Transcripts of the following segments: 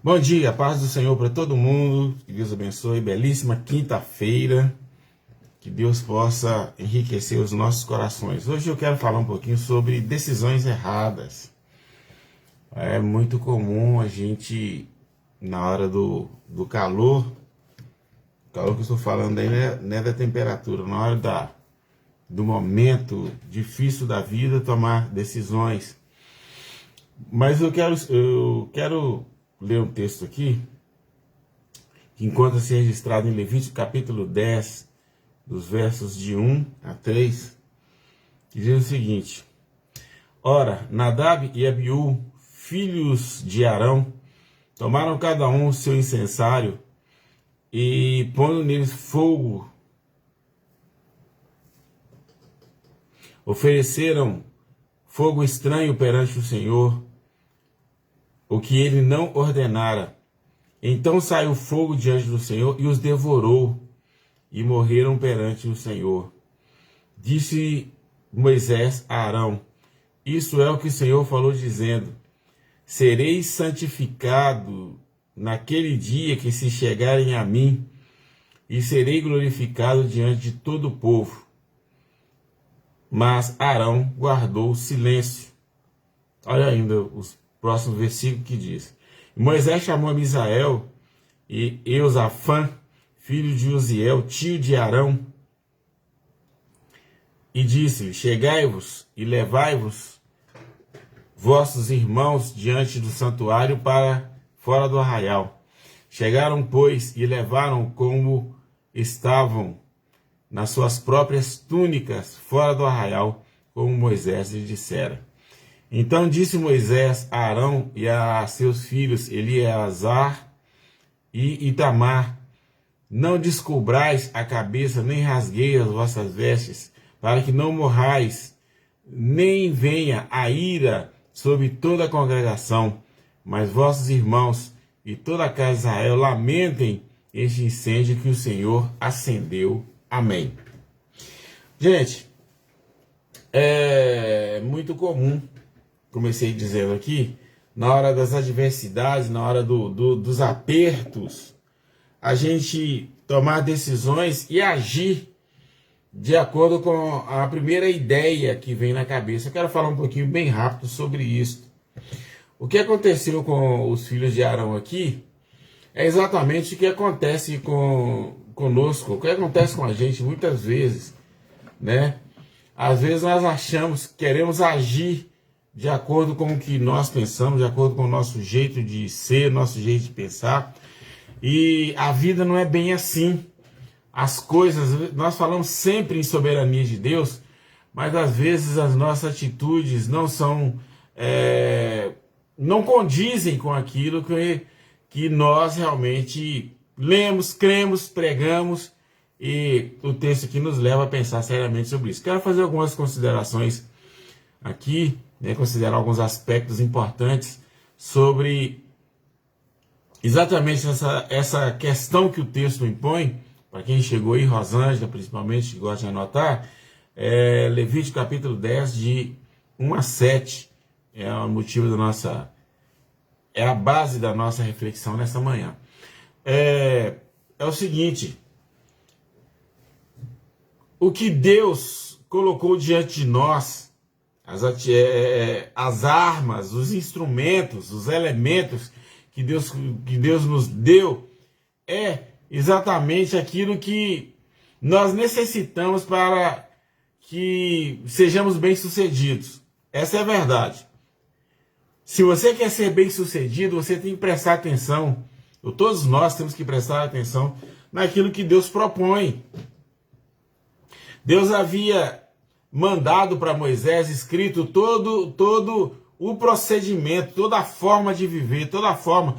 Bom dia, paz do Senhor para todo mundo, que Deus abençoe, belíssima quinta-feira, que Deus possa enriquecer os nossos corações. Hoje eu quero falar um pouquinho sobre decisões erradas. É muito comum a gente, na hora do calor que eu estou falando aí não é da temperatura, na hora do momento difícil da vida, tomar decisões. Mas eu quero ler um texto aqui, que encontra-se registrado em Levítico capítulo 10, dos versos de 1 a 3, que diz o seguinte: Ora, Nadab e Abiú, filhos de Arão, tomaram cada um o seu incensário e, pondo neles fogo, ofereceram fogo estranho perante o Senhor, o que ele não ordenara. Então saiu fogo diante do Senhor e os devorou, e morreram perante o Senhor. Disse Moisés a Arão: Isso é o que o Senhor falou, dizendo: Sereis santificado naquele dia que se chegarem a mim, e serei glorificado diante de todo o povo. Mas Arão guardou silêncio. Olha ainda os próximo versículo que diz: Moisés chamou a Misael e Eusafã, filho de Uziel, tio de Arão, e disse-lhe: Chegai-vos e levai-vos vossos irmãos diante do santuário para fora do arraial. Chegaram, pois, e levaram como estavam nas suas próprias túnicas fora do arraial, como Moisés lhe dissera. Então disse Moisés a Arão e a seus filhos Eleazar e Itamar: Não descobrais a cabeça, nem rasgueis as vossas vestes, para que não morrais, nem venha a ira sobre toda a congregação, mas vossos irmãos e toda a casa de Israel lamentem este incêndio que o Senhor acendeu. Amém. Gente, é muito comum, comecei dizendo aqui, na hora das adversidades, na hora dos apertos, a gente tomar decisões e agir de acordo com a primeira ideia que vem na cabeça. Eu quero falar um pouquinho bem rápido sobre isso. O que aconteceu com os filhos de Arão aqui é exatamente o que acontece conosco, o que acontece com a gente muitas vezes, né? Às vezes nós achamos, queremos agir de acordo com o que nós pensamos, de acordo com o nosso jeito de ser, nosso jeito de pensar. E a vida não é bem assim. As coisas, nós falamos sempre em soberania de Deus, mas às vezes as nossas atitudes não são, não condizem com aquilo que nós realmente lemos, cremos, pregamos, e o texto aqui nos leva a pensar seriamente sobre isso. Quero fazer algumas considerações aqui, considerar alguns aspectos importantes sobre exatamente essa questão que o texto impõe. Para quem chegou aí, Rosângela principalmente, que gosta de anotar, Levítico capítulo 10, de 1 a 7, é o motivo da nossa, é a base da nossa reflexão nessa manhã. É o seguinte: o que Deus colocou diante de nós, as armas, os instrumentos, os elementos que Deus nos deu, é exatamente aquilo que nós necessitamos para que sejamos bem-sucedidos. Essa é a verdade. Se você quer ser bem-sucedido, você tem que prestar atenção, ou todos nós temos que prestar atenção naquilo que Deus propõe. Deus havia mandado para Moisés escrito todo o procedimento, toda a forma de viver, toda a forma,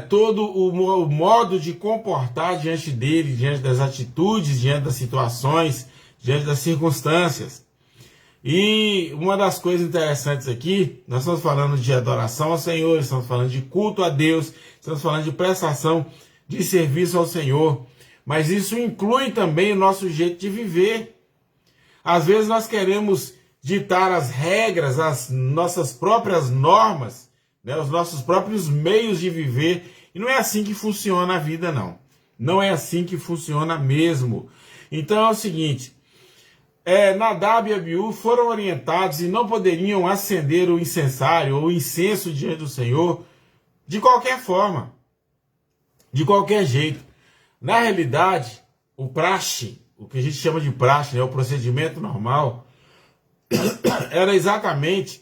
todo o modo de comportar diante dele, diante das atitudes, diante das situações, diante das circunstâncias. E uma das coisas interessantes aqui, nós estamos falando de adoração ao Senhor, estamos falando de culto a Deus, estamos falando de prestação de serviço ao Senhor, mas isso inclui também o nosso jeito de viver. Às vezes nós queremos ditar as regras, as nossas próprias normas, né, os nossos próprios meios de viver. E não é assim que funciona a vida, não. Não é assim que funciona mesmo. Então é o seguinte, Nadab e Abiú foram orientados e não poderiam acender o incensário ou o incenso diante do Senhor de qualquer forma, de qualquer jeito. Na realidade, o praxe, o que a gente chama de praxe, né, o procedimento normal, era exatamente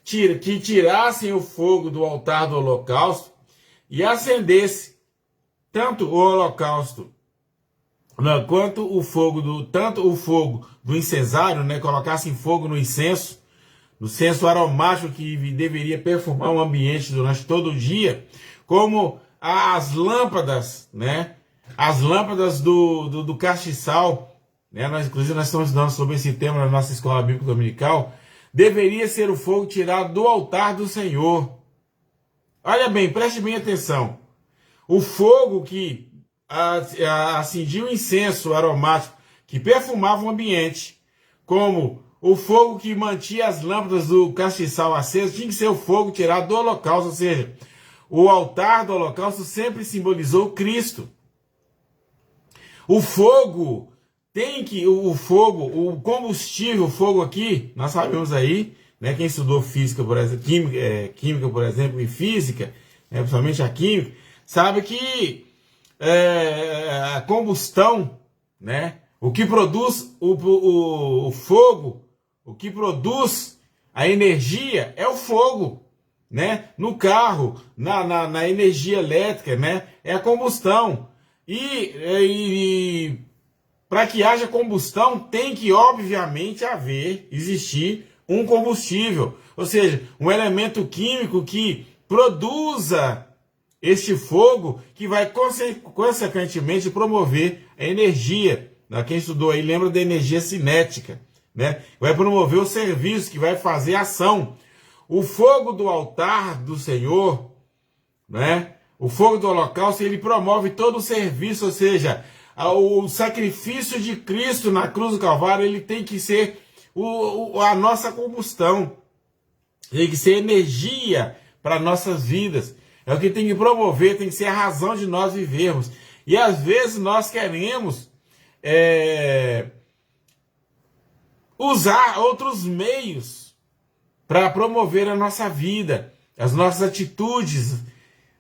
que tirassem o fogo do altar do holocausto e acendesse tanto o holocausto quanto o fogo do incensário, né, colocassem fogo no incenso aromático que deveria perfumar o ambiente durante todo o dia, como as lâmpadas, né, as lâmpadas do castiçal, né, inclusive nós estamos estudando sobre esse tema na nossa escola bíblica dominical, deveria ser o fogo tirado do altar do Senhor. Olha bem, preste bem atenção. O fogo que acendia o incenso aromático, que perfumava o ambiente, como o fogo que mantinha as lâmpadas do castiçal aceso, tinha que ser o fogo tirado do holocausto, ou seja, o altar do holocausto sempre simbolizou Cristo. O fogo o combustível, o fogo aqui, nós sabemos aí, né, quem estudou física, por exemplo, química, por exemplo, e física, né, principalmente a química, sabe que a combustão, né, o que produz o fogo, o que produz a energia é o fogo, né? No carro, na energia elétrica, né? É a combustão. E para que haja combustão, tem que, obviamente, existir um combustível. Ou seja, um elemento químico que produza este fogo, que vai, consequentemente, promover a energia. Quem estudou aí lembra da energia cinética, né? Vai promover o serviço, que vai fazer ação. O fogo do altar do Senhor, né? O fogo do holocausto, ele promove todo o serviço, ou seja, o sacrifício de Cristo na cruz do Calvário, ele tem que ser a nossa combustão, tem que ser energia para nossas vidas, é o que tem que promover, tem que ser a razão de nós vivermos. E às vezes nós queremos usar outros meios para promover a nossa vida, as nossas atitudes,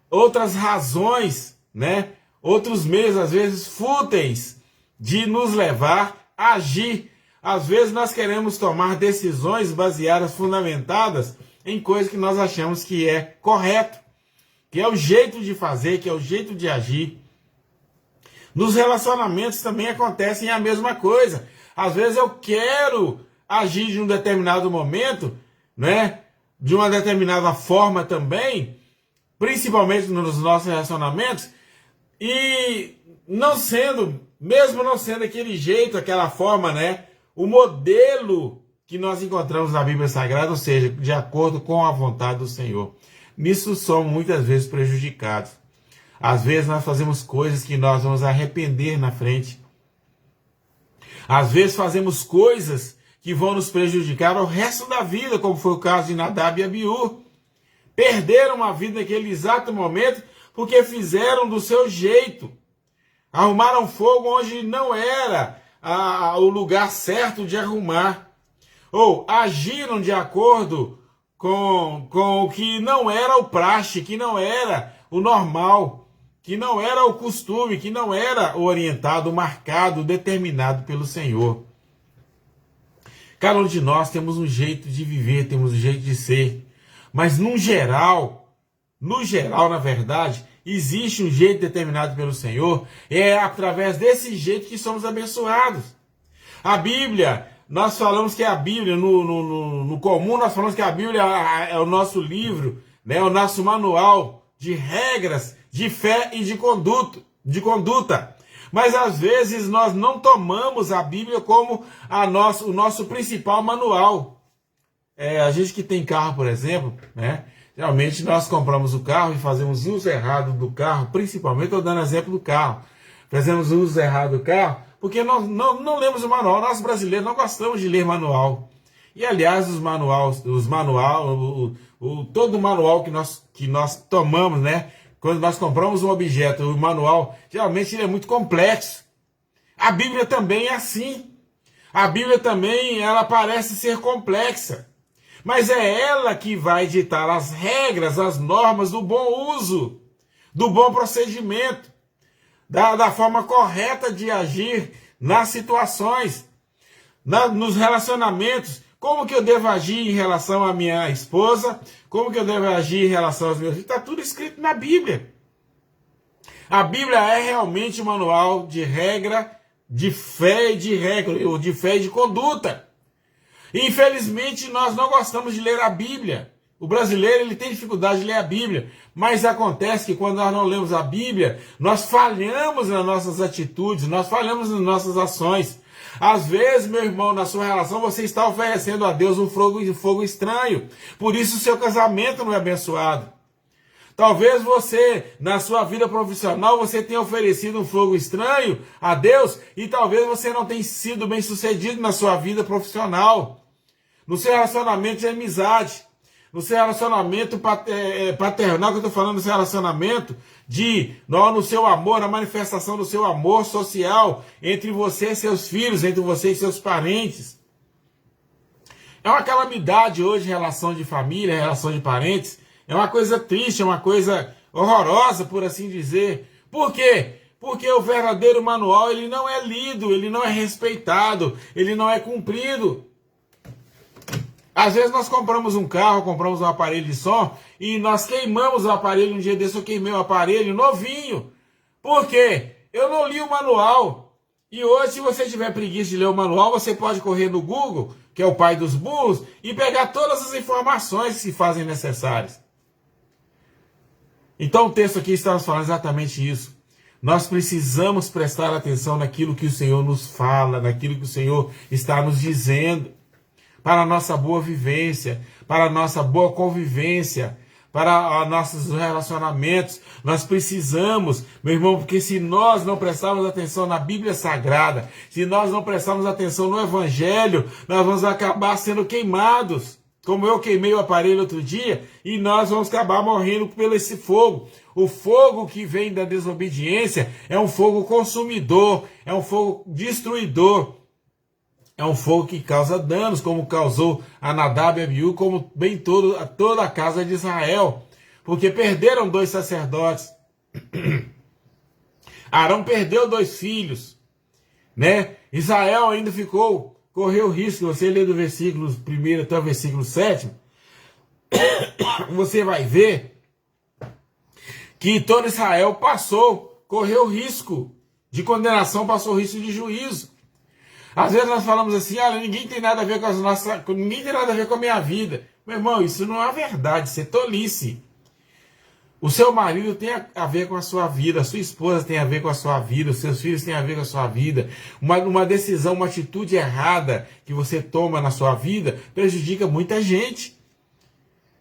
outras razões, né? Outros meios, às vezes, fúteis de nos levar a agir. Às vezes nós queremos tomar decisões baseadas, fundamentadas em coisas que nós achamos que é correto, que é o jeito de fazer, que é o jeito de agir. Nos relacionamentos também acontece a mesma coisa. Às vezes eu quero agir de um determinado momento, né? De uma determinada forma também, principalmente nos nossos relacionamentos, e mesmo não sendo aquele jeito, aquela forma, né? O modelo que nós encontramos na Bíblia Sagrada, ou seja, de acordo com a vontade do Senhor. Nisso somos muitas vezes prejudicados. Às vezes nós fazemos coisas que nós vamos arrepender na frente. Às vezes fazemos coisas que vão nos prejudicar o resto da vida, como foi o caso de Nadab e Abiú. Perderam a vida naquele exato momento porque fizeram do seu jeito. Arrumaram fogo onde não era o lugar certo de arrumar. Ou agiram de acordo com o que não era o praxe, que não era o normal, que não era o costume, que não era o orientado, o marcado, o determinado pelo Senhor. Cada um de nós temos um jeito de viver, temos um jeito de ser. Mas no geral, na verdade, existe um jeito determinado pelo Senhor. É através desse jeito que somos abençoados. A Bíblia, nós falamos que a Bíblia, no comum, nós falamos que a Bíblia é o nosso livro, né, o nosso manual de regras, de fé e de conduta. Mas às vezes nós não tomamos a Bíblia como o nosso principal manual. A gente que tem carro, por exemplo, né? Geralmente nós compramos o carro e fazemos uso errado do carro, principalmente, estou dando exemplo do carro. Fazemos uso errado do carro porque nós não lemos o manual. Nós brasileiros não gostamos de ler manual. E aliás, todo o manual que nós tomamos, né? Quando nós compramos um objeto, o manual, geralmente ele é muito complexo. A Bíblia também é assim. A Bíblia também, ela parece ser complexa. Mas é ela que vai ditar as regras, as normas do bom uso, do bom procedimento, da forma correta de agir nas situações, nos relacionamentos. Como que eu devo agir em relação à minha esposa? Como que eu devo agir em relação aos meus filhos? Está tudo escrito na Bíblia. A Bíblia é realmente um manual de regra, de fé e de regra, ou de fé e de conduta. Infelizmente, nós não gostamos de ler a Bíblia. O brasileiro ele tem dificuldade de ler a Bíblia. Mas acontece que quando nós não lemos a Bíblia, nós falhamos nas nossas atitudes, nós falhamos nas nossas ações. Às vezes, meu irmão, na sua relação, você está oferecendo a Deus um fogo estranho. Por isso, o seu casamento não é abençoado. Talvez você, na sua vida profissional, você tenha oferecido um fogo estranho a Deus e talvez você não tenha sido bem sucedido na sua vida profissional. No seu relacionamento de amizade, no seu relacionamento paternal, que eu estou falando, no seu relacionamento no seu amor, na manifestação do seu amor social entre você e seus filhos, entre você e seus parentes. É uma calamidade hoje relação de família, relação de parentes. É uma coisa triste, é uma coisa horrorosa, por assim dizer. Por quê? Porque o verdadeiro manual ele não é lido, ele não é respeitado, ele não é cumprido. Às vezes nós compramos um carro, compramos um aparelho de som e nós queimamos o aparelho. Um dia desse eu queimei o aparelho novinho. Por quê? Eu não li o manual. E hoje, se você tiver preguiça de ler o manual, você pode correr no Google, que é o pai dos burros, e pegar todas as informações que se fazem necessárias. Então o texto aqui está nos falando exatamente isso. Nós precisamos prestar atenção naquilo que o Senhor nos fala, naquilo que o Senhor está nos dizendo, para a nossa boa vivência, para a nossa boa convivência, para os nossos relacionamentos. Nós precisamos, meu irmão, porque se nós não prestarmos atenção na Bíblia Sagrada, se nós não prestarmos atenção no Evangelho, nós vamos acabar sendo queimados. Como eu queimei o aparelho outro dia, e nós vamos acabar morrendo pelo esse fogo. O fogo que vem da desobediência é um fogo consumidor, é um fogo destruidor. É um fogo que causa danos, como causou a Nadab e Abiú, como bem toda a casa de Israel. Porque perderam 2 sacerdotes. Arão perdeu 2 filhos. Né? Israel ainda correu risco. Você lê do versículo 1 até o versículo 7, você vai ver que todo Israel correu risco de condenação, passou risco de juízo. Às vezes nós falamos assim, olha, ninguém tem nada a ver ninguém tem nada a ver com a minha vida. Meu irmão, isso não é verdade, isso é tolice. O seu marido tem a ver com a sua vida, a sua esposa tem a ver com a sua vida, os seus filhos têm a ver com a sua vida. Uma decisão, uma atitude errada que você toma na sua vida prejudica muita gente.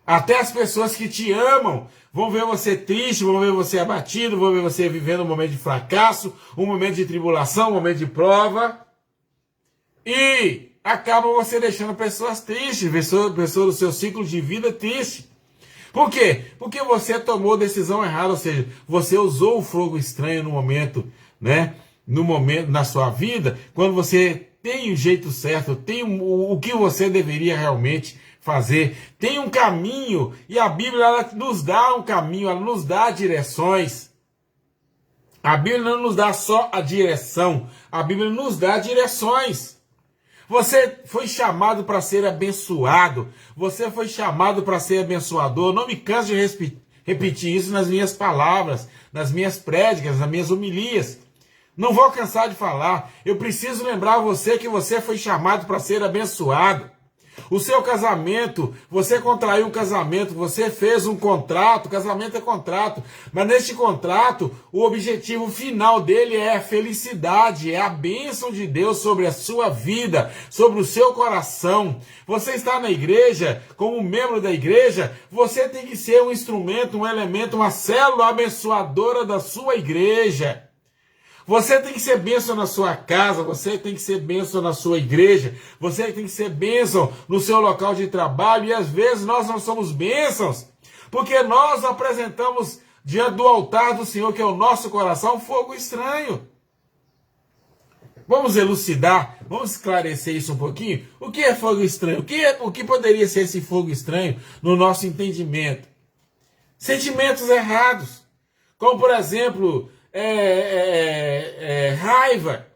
Até as pessoas que te amam vão ver você triste, vão ver você abatido, vão ver você vivendo um momento de fracasso, um momento de tribulação, um momento de prova. E acaba você deixando pessoas tristes, pessoas do seu ciclo de vida triste. Por quê? Porque você tomou decisão errada, ou seja, você usou o fogo estranho no momento, né? No momento na sua vida, quando você tem o jeito certo, tem o que você deveria realmente fazer, tem um caminho, e a Bíblia ela nos dá um caminho, ela nos dá direções. A Bíblia não nos dá só a direção, a Bíblia nos dá direções. Você foi chamado para ser abençoado. Você foi chamado para ser abençoador. Não me canso de repetir isso nas minhas palavras, nas minhas prédicas, nas minhas homilias. Não vou cansar de falar. Eu preciso lembrar você que você foi chamado para ser abençoado. O seu casamento, você contraiu um casamento, você fez um contrato, casamento é contrato, mas neste contrato, o objetivo final dele é a felicidade, é a bênção de Deus sobre a sua vida, sobre o seu coração. Você está na igreja, como membro da igreja, você tem que ser um instrumento, um elemento, uma célula abençoadora da sua igreja. Você tem que ser bênção na sua casa, você tem que ser bênção na sua igreja, você tem que ser bênção no seu local de trabalho, e às vezes nós não somos bênçãos, porque nós apresentamos diante do altar do Senhor, que é o nosso coração, fogo estranho. Vamos elucidar, vamos esclarecer isso um pouquinho? O que é fogo estranho? O que poderia ser esse fogo estranho no nosso entendimento? Sentimentos errados, como por exemplo, raiva,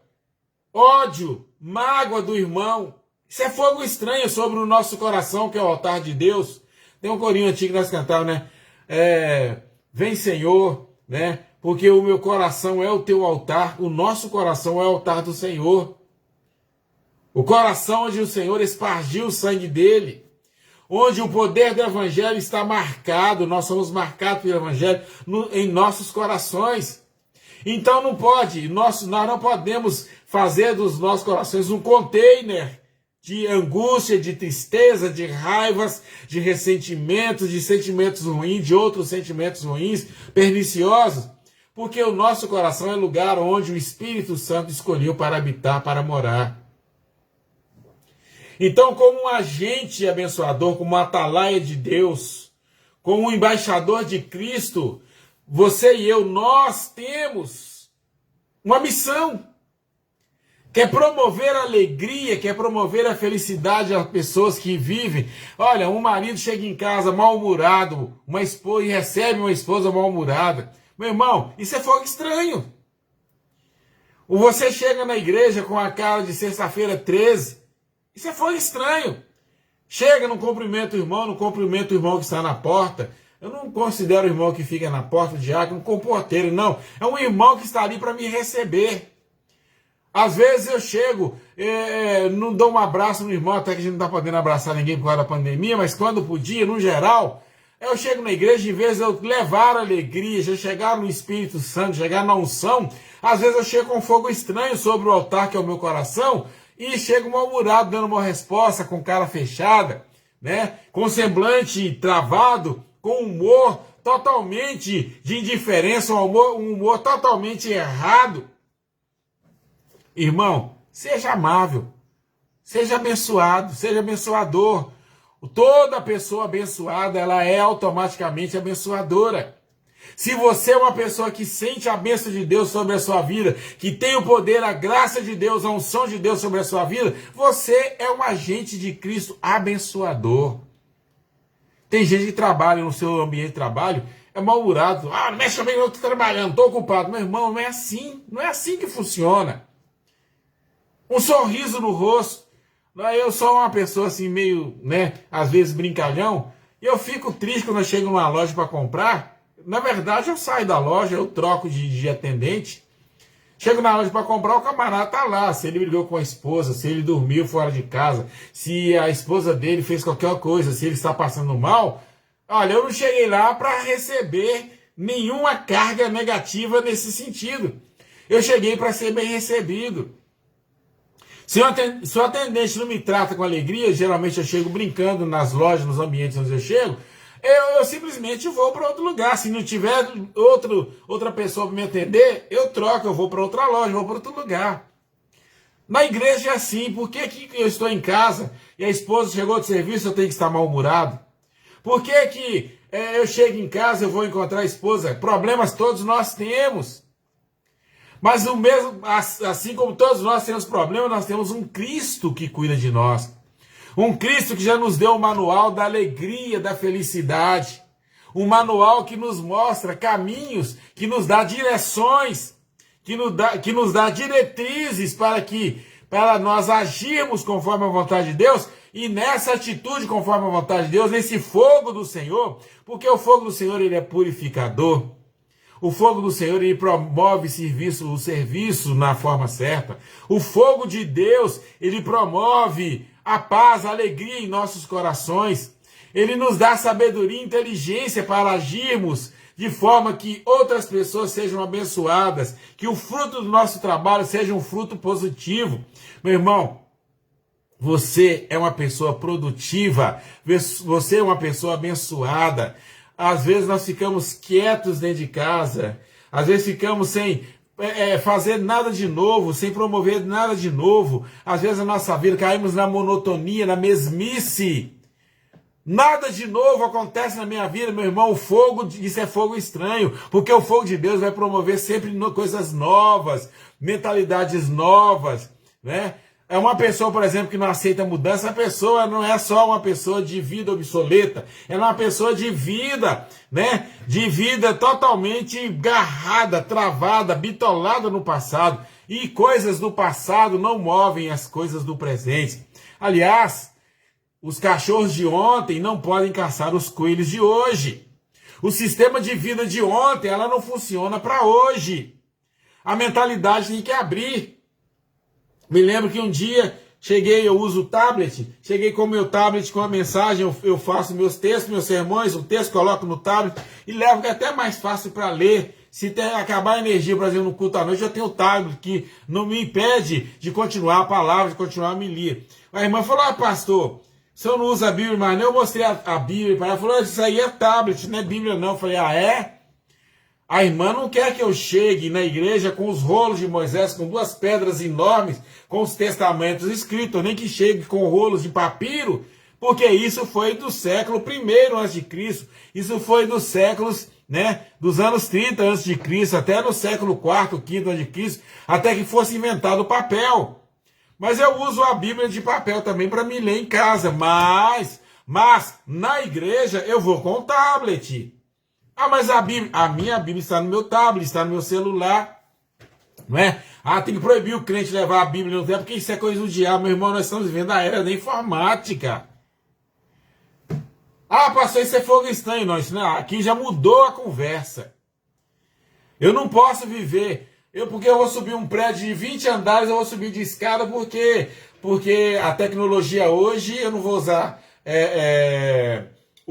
ódio, mágoa do irmão. Isso é fogo estranho sobre o nosso coração, que é o altar de Deus. Tem um corinho antigo que nós cantávamos, né? Vem, Senhor, né? Porque o meu coração é o teu altar, o nosso coração é o altar do Senhor. O coração onde o Senhor espargiu o sangue dele, onde o poder do Evangelho está marcado, nós somos marcados pelo Evangelho em nossos corações. Então não pode, nós não podemos fazer dos nossos corações um container de angústia, de tristeza, de raivas, de ressentimentos, de sentimentos ruins, de outros sentimentos ruins, perniciosos, porque o nosso coração é o lugar onde o Espírito Santo escolheu para habitar, para morar. Então, como um agente abençoador, como um atalaia de Deus, como um embaixador de Cristo, você e eu, nós temos uma missão, que é promover a alegria, que é promover a felicidade às pessoas que vivem. Olha, um marido chega em casa mal-humorado, uma esposa, e recebe uma esposa mal-humorada. Meu irmão, isso é fogo estranho. Ou você chega na igreja com a cara de sexta-feira 13, isso é fogo estranho. Chega, não cumprimenta o irmão, não cumprimenta o irmão que está na porta. Eu não considero o irmão que fica na porta, o diácono, como porteiro, não. É um irmão que está ali para me receber. Às vezes eu chego, não dou um abraço no irmão, até que a gente não está podendo abraçar ninguém por causa da pandemia, mas quando podia, no geral, eu chego na igreja, em vez de eu levar alegria, já chegar no Espírito Santo, chegar na unção, às vezes eu chego com fogo estranho sobre o altar, que é o meu coração, e chego mal-humorado, dando uma resposta, com cara fechada, né? Com semblante travado, com humor totalmente de indiferença, um humor totalmente errado. Irmão, seja amável, seja abençoado, seja abençoador. Toda pessoa abençoada, ela é automaticamente abençoadora. Se você é uma pessoa que sente a bênção de Deus sobre a sua vida, que tem o poder, a graça de Deus, a unção de Deus sobre a sua vida, você é um agente de Cristo abençoador. Tem gente que trabalha no seu ambiente de trabalho, é mal-humorado. Não mexe comigo, eu estou trabalhando, estou ocupado. Meu irmão, não é assim que funciona. Um sorriso no rosto. Eu sou uma pessoa assim meio, né, às vezes brincalhão, e eu fico triste quando eu chego numa loja para comprar. Na verdade, eu saio da loja, eu troco de atendente. Chego na loja para comprar, o camarada tá lá. Se ele brigou com a esposa, se ele dormiu fora de casa, se a esposa dele fez qualquer coisa, se ele está passando mal. Olha, eu não cheguei lá para receber nenhuma carga negativa nesse sentido. Eu cheguei para ser bem recebido. Se o atendente não me trata com alegria, geralmente eu chego brincando nas lojas, nos ambientes onde eu chego, eu simplesmente vou para outro lugar. Se não tiver outra pessoa para me atender, eu troco, eu vou para outra loja, vou para outro lugar. Na igreja é assim. Por que eu estou em casa e a esposa chegou de serviço, eu tenho que estar mal-humorado? Por que eu chego em casa e eu vou encontrar a esposa? Problemas todos nós temos. Mas o mesmo, assim como todos nós temos problemas, nós temos um Cristo que cuida de nós. Um Cristo que já nos deu o manual da alegria, da felicidade. Um manual que nos mostra caminhos, que nos dá direções, que nos dá diretrizes para nós agirmos conforme a vontade de Deus. E nessa atitude conforme a vontade de Deus, nesse fogo do Senhor, porque o fogo do Senhor ele é purificador. O fogo do Senhor, ele promove o serviço na forma certa. O fogo de Deus, ele promove a paz, a alegria em nossos corações. Ele nos dá sabedoria e inteligência para agirmos de forma que outras pessoas sejam abençoadas, que o fruto do nosso trabalho seja um fruto positivo. Meu irmão, você é uma pessoa produtiva, você é uma pessoa abençoada. Às vezes nós ficamos quietos dentro de casa, às vezes ficamos sem fazer nada de novo, sem promover nada de novo. Às vezes na nossa vida caímos na monotonia, na mesmice. Nada de novo acontece na minha vida, meu irmão. O fogo, isso é fogo estranho, porque o fogo de Deus vai promover sempre coisas novas, mentalidades novas, né? É uma pessoa, por exemplo, que não aceita mudança. A pessoa não é só uma pessoa de vida obsoleta, ela é uma pessoa de vida, né? De vida totalmente garrada, travada, bitolada no passado. E coisas do passado não movem as coisas do presente. Aliás, os cachorros de ontem não podem caçar os coelhos de hoje. O sistema de vida de ontem, ela não funciona para hoje. A mentalidade tem que abrir. Me lembro que um dia eu uso o tablet, cheguei com o meu tablet com a mensagem, eu faço meus textos, meus sermões, o texto coloco no tablet e levo, que é até mais fácil para ler. Se acabar a energia, por exemplo, no culto à noite, eu tenho o tablet que não me impede de continuar a palavra, de continuar a homilia. A irmã falou, pastor, se eu não uso a Bíblia mais, eu mostrei a Bíblia para ela, falou, isso aí é tablet, não é Bíblia não. Eu falei, é? A irmã não quer que eu chegue na igreja com os rolos de Moisés, com 2 pedras enormes, com os testamentos escritos, nem que chegue com rolos de papiro, porque isso foi do século I a.C., isso foi dos séculos, né, dos anos 30 a.C., até no século IV, V a.C., até que fosse inventado o papel. Mas eu uso a Bíblia de papel também para me ler em casa, mas na igreja eu vou com o tablet. Mas a minha Bíblia está no meu tablet, está no meu celular, não é? Tem que proibir o crente levar a Bíblia no tempo, porque isso é coisa do diabo, meu irmão. Nós estamos vivendo a era da informática. Pastor, isso é fogo estranho. Não, isso não, aqui já mudou a conversa. Eu não posso viver, porque eu vou subir um prédio de 20 andares, eu vou subir de escada, porque a tecnologia hoje, eu não vou usar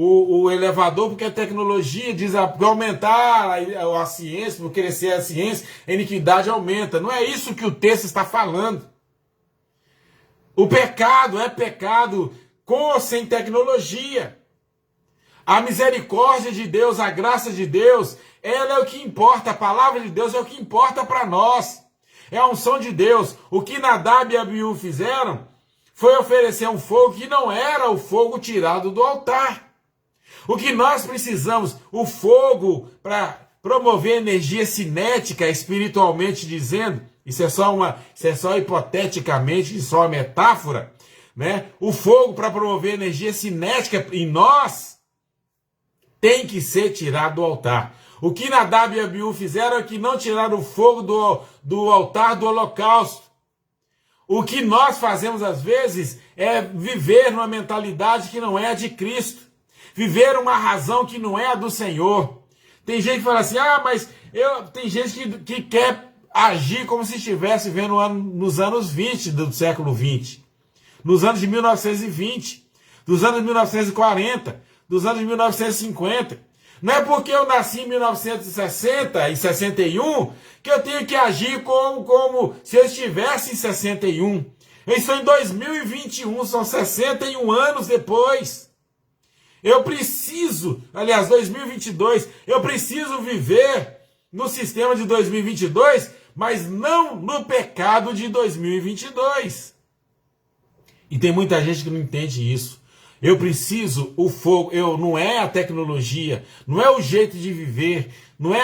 o elevador, porque a tecnologia diz que aumentar a ciência, por crescer a ciência, a iniquidade aumenta. Não é isso que o texto está falando. O pecado é pecado com ou sem tecnologia. A misericórdia de Deus, a graça de Deus, ela é o que importa. A palavra de Deus é o que importa para nós. É a unção de Deus. O que Nadab e Abiú fizeram foi oferecer um fogo que não era o fogo tirado do altar. O que nós precisamos, o fogo para promover energia cinética, espiritualmente dizendo, isso é só hipoteticamente, só uma metáfora, né? O fogo para promover energia cinética em nós tem que ser tirado do altar. O que Nadab e Abiú fizeram é que não tiraram o fogo do altar do holocausto. O que nós fazemos às vezes é viver numa mentalidade que não é a de Cristo. Viver uma razão que não é a do Senhor. Tem gente que fala assim, tem gente que quer agir como se estivesse vivendo nos anos 20 do século 20. Nos anos de 1920, dos anos de 1940, dos anos de 1950. Não é porque eu nasci em 1960 e 61 que eu tenho que agir como se eu estivesse em 61. Eu estou em 2021, são 61 anos depois. Eu preciso, 2022, eu preciso viver no sistema de 2022, mas não no pecado de 2022. E tem muita gente que não entende isso. Eu preciso o fogo, não é a tecnologia, não é o jeito de viver, não é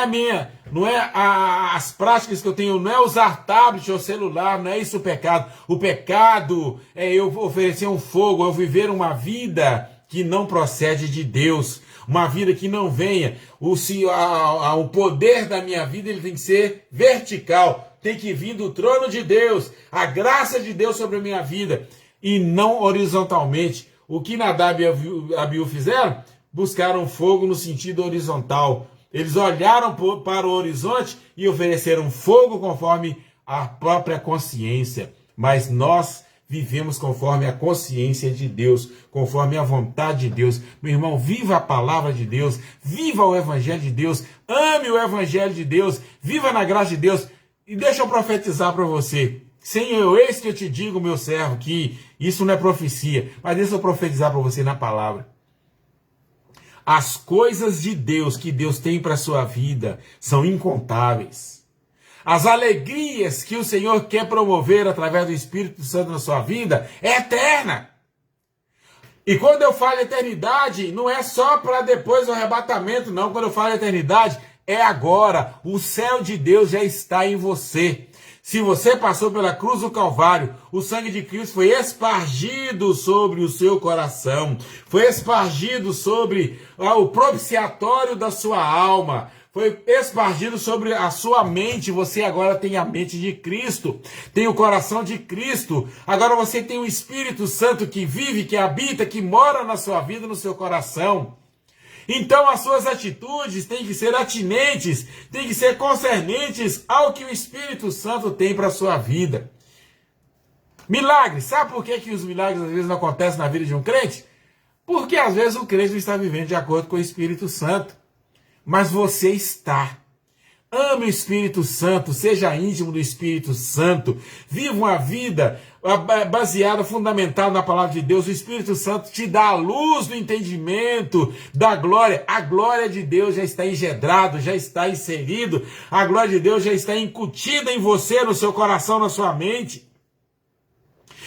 as práticas que eu tenho, não é usar tablet ou celular, não é isso o pecado. O pecado é eu oferecer um fogo, eu viver uma vida que não procede de Deus, uma vida que não venha, o poder da minha vida ele tem que ser vertical, tem que vir do trono de Deus, a graça de Deus sobre a minha vida, e não horizontalmente. O que Nadab e Abiú fizeram? Buscaram fogo no sentido horizontal. Eles olharam para o horizonte e ofereceram fogo conforme a própria consciência. Mas nós vivemos conforme a consciência de Deus, conforme a vontade de Deus. Meu irmão, viva a palavra de Deus, viva o evangelho de Deus, ame o evangelho de Deus, viva na graça de Deus. E deixa eu profetizar para você. Senhor, eis que eu te digo, meu servo, que isso não é profecia, mas deixa eu profetizar para você na palavra. As coisas de Deus que Deus tem para a sua vida são incontáveis. as alegrias que o Senhor quer promover através do Espírito Santo na sua vida é eterna. E quando eu falo eternidade, não é só para depois do arrebatamento, não. Quando eu falo eternidade, é agora. O céu de Deus já está em você. Se você passou pela cruz do Calvário, o sangue de Cristo foi espargido sobre o seu coração, foi espargido sobre o propiciatório da sua alma, foi espargido sobre a sua mente. Você agora tem a mente de Cristo, tem o coração de Cristo. Agora você tem o Espírito Santo que vive, que habita, que mora na sua vida, no seu coração. Então as suas atitudes têm que ser atinentes, têm que ser concernentes ao que o Espírito Santo tem para a sua vida. Milagres. Sabe por que os milagres às vezes não acontecem na vida de um crente? Porque às vezes o crente não está vivendo de acordo com o Espírito Santo. Mas você está. Ame o Espírito Santo, seja íntimo do Espírito Santo, viva uma vida baseada, fundamentada na palavra de Deus. O Espírito Santo te dá a luz do entendimento da glória. A glória de Deus já está engedrado, já está inserido. A glória de Deus já está incutida em você, no seu coração, na sua mente.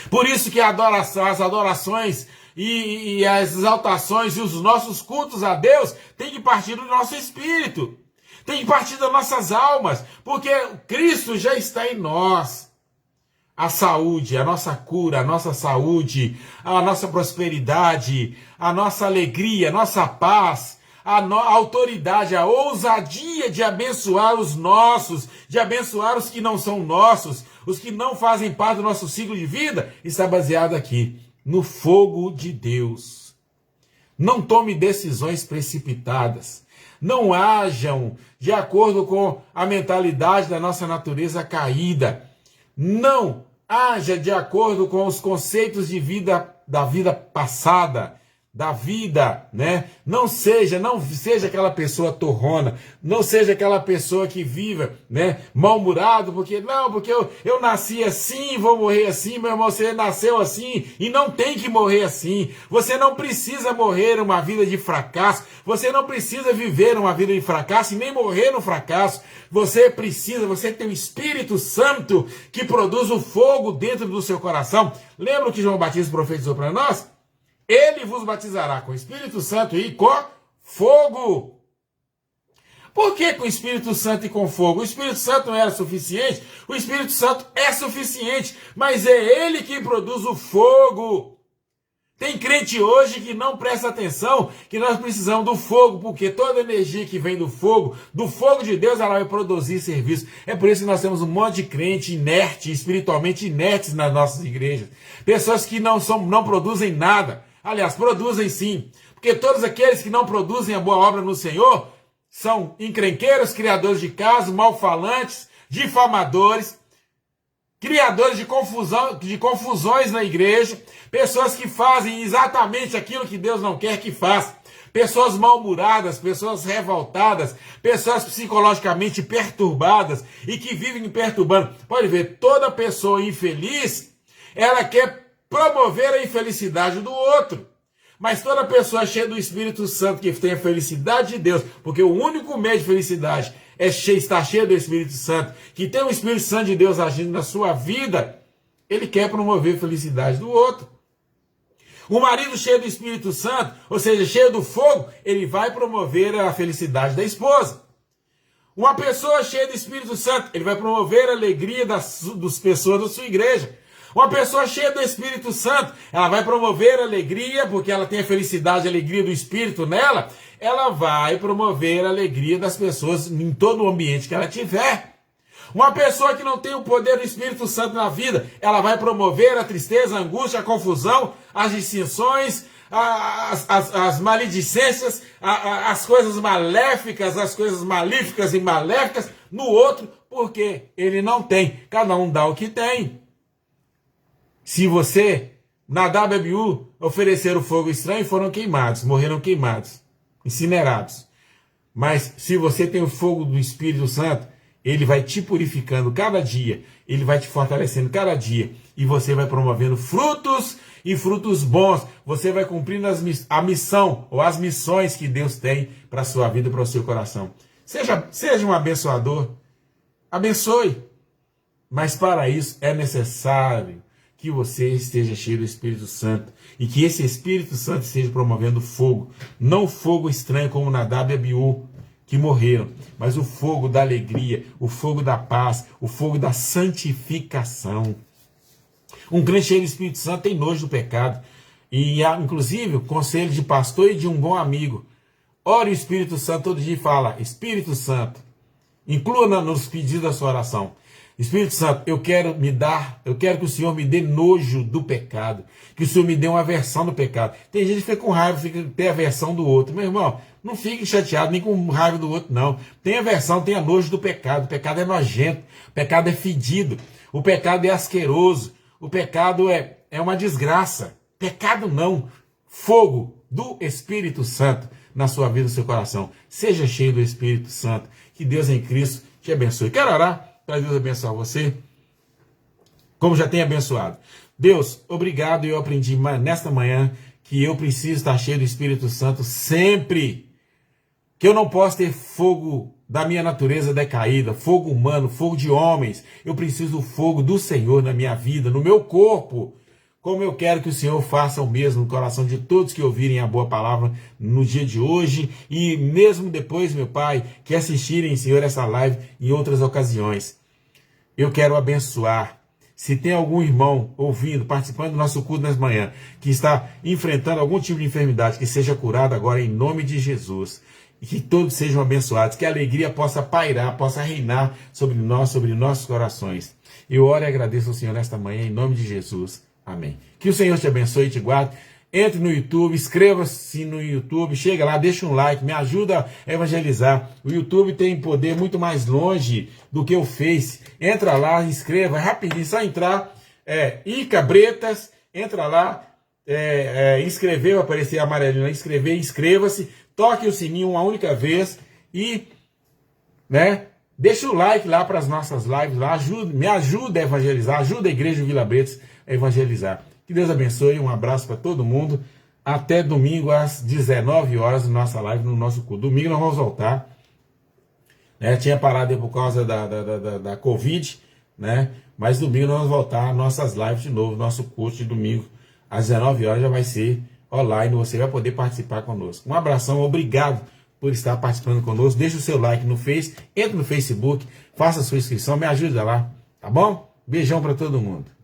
Por isso que as adorações e as exaltações e os nossos cultos a Deus têm que partir do nosso espírito. Tem que partir das nossas almas, porque Cristo já está em nós. A saúde, a nossa cura, a nossa saúde, a nossa prosperidade, a nossa alegria, a nossa paz, a autoridade, a ousadia de abençoar os nossos, de abençoar os que não são nossos, os que não fazem parte do nosso ciclo de vida, está baseado aqui, no fogo de Deus. Não tome decisões precipitadas. Não hajam de acordo com a mentalidade da nossa natureza caída. Não haja de acordo com os conceitos de vida, da vida passada, da vida, né? Não seja aquela pessoa torrona, não seja aquela pessoa que viva, né, mal-humorado, porque eu nasci assim, vou morrer assim. Meu irmão, você nasceu assim e não tem que morrer assim. Você não precisa morrer uma vida de fracasso, você não precisa viver uma vida de fracasso e nem morrer no fracasso. Você tem o Espírito Santo que produz o fogo dentro do seu coração. Lembra o que João Batista profetizou para nós? Ele vos batizará com o Espírito Santo e com fogo. Por que com o Espírito Santo e com fogo? O Espírito Santo não era suficiente? O Espírito Santo é suficiente, mas é ele que produz o fogo. Tem crente hoje que não presta atenção que nós precisamos do fogo, porque toda energia que vem do fogo de Deus, ela vai produzir serviço. É por isso que nós temos um monte de crente inerte, espiritualmente inertes nas nossas igrejas. Pessoas que não produzem nada. Aliás, produzem sim, porque todos aqueles que não produzem a boa obra no Senhor são encrenqueiros, criadores de casos, malfalantes, difamadores, criadores de confusões na igreja, pessoas que fazem exatamente aquilo que Deus não quer que faça, pessoas mal-humoradas, pessoas revoltadas, pessoas psicologicamente perturbadas e que vivem perturbando. Pode ver, toda pessoa infeliz, ela quer promover a infelicidade do outro. Mas toda pessoa cheia do Espírito Santo, que tem a felicidade de Deus, porque o único meio de felicidade é estar cheio do Espírito Santo, que tem o Espírito Santo de Deus agindo na sua vida, ele quer promover a felicidade do outro. O marido cheio do Espírito Santo, ou seja, cheio do fogo, ele vai promover a felicidade da esposa. Uma pessoa cheia do Espírito Santo, ele vai promover a alegria das pessoas da sua igreja. Uma pessoa cheia do Espírito Santo, ela vai promover a alegria, porque ela tem a felicidade, a alegria do Espírito nela, ela vai promover a alegria das pessoas em todo o ambiente que ela tiver. Uma pessoa que não tem o poder do Espírito Santo na vida, ela vai promover a tristeza, a angústia, a confusão, as dissensões, as maledicências, as coisas maléficas, as coisas malíficas e maléficas no outro, porque ele não tem. Cada um dá o que tem. Se você, Nadab e Abiú, ofereceram fogo estranho, foram queimados, morreram queimados, incinerados. Mas se você tem o fogo do Espírito Santo, ele vai te purificando cada dia, ele vai te fortalecendo cada dia, e você vai promovendo frutos e frutos bons. Você vai cumprindo a missão ou as missões que Deus tem para a sua vida, para o seu coração. Seja um abençoador, abençoe. Mas para isso é necessário que você esteja cheio do Espírito Santo e que esse Espírito Santo esteja promovendo fogo, não fogo estranho como Nadab e Abiú, que morreram, mas o fogo da alegria, o fogo da paz, o fogo da santificação. Um crente cheio do Espírito Santo tem nojo do pecado. E, inclusive, o conselho de pastor e de um bom amigo. Ore o Espírito Santo todo dia e fala: Espírito Santo, inclua nos pedidos da sua oração. Espírito Santo, eu quero que o Senhor me dê nojo do pecado, que o Senhor me dê uma aversão do pecado. Tem gente que fica com raiva, tem aversão do outro. Meu irmão, não fique chateado nem com raiva do outro, não. Tenha aversão, tenha nojo do pecado. O pecado é nojento, o pecado é fedido, o pecado é asqueroso, o pecado é uma desgraça. Pecado não, fogo do Espírito Santo na sua vida, no seu coração. Seja cheio do Espírito Santo, que Deus em Cristo te abençoe. Quero orar para Deus abençoar você, como já tem abençoado. Deus, obrigado, eu aprendi nesta manhã que eu preciso estar cheio do Espírito Santo sempre, que eu não posso ter fogo da minha natureza decaída, fogo humano, fogo de homens. Eu preciso do fogo do Senhor na minha vida, no meu corpo, como eu quero que o Senhor faça o mesmo no coração de todos que ouvirem a boa palavra no dia de hoje e mesmo depois, meu Pai, que assistirem, Senhor, essa live em outras ocasiões. Eu quero abençoar. Se tem algum irmão ouvindo, participando do nosso culto nessa manhã, que está enfrentando algum tipo de enfermidade, que seja curado agora em nome de Jesus. E que todos sejam abençoados, que a alegria possa pairar, possa reinar sobre nós, sobre nossos corações. Eu oro e agradeço ao Senhor nesta manhã em nome de Jesus. Amém. Que o Senhor te abençoe e te guarde. Entre no YouTube, inscreva-se no YouTube, chega lá, deixa um like, me ajuda a evangelizar. O YouTube tem poder muito mais longe do que o Face. Entra lá, inscreva, é rapidinho, só entrar. Ica Bretas, entra lá, inscrever, vai aparecer amarelinho lá, inscreva-se, toque o sininho uma única vez e, deixa o like lá para as nossas lives lá, me ajuda a evangelizar, ajuda a Igreja Vila Bretas a evangelizar. Que Deus abençoe, um abraço para todo mundo. Até domingo às 19 horas, nossa live, no nosso culto. Domingo nós vamos voltar. Tinha parado aí por causa da Covid, mas domingo nós vamos voltar nossas lives de novo, nosso culto de domingo às 19 horas já vai ser online, você vai poder participar conosco. Um abração, obrigado por estar participando conosco. Deixa o seu like no Face, entre no Facebook, faça a sua inscrição, me ajuda lá, tá bom? Beijão para todo mundo.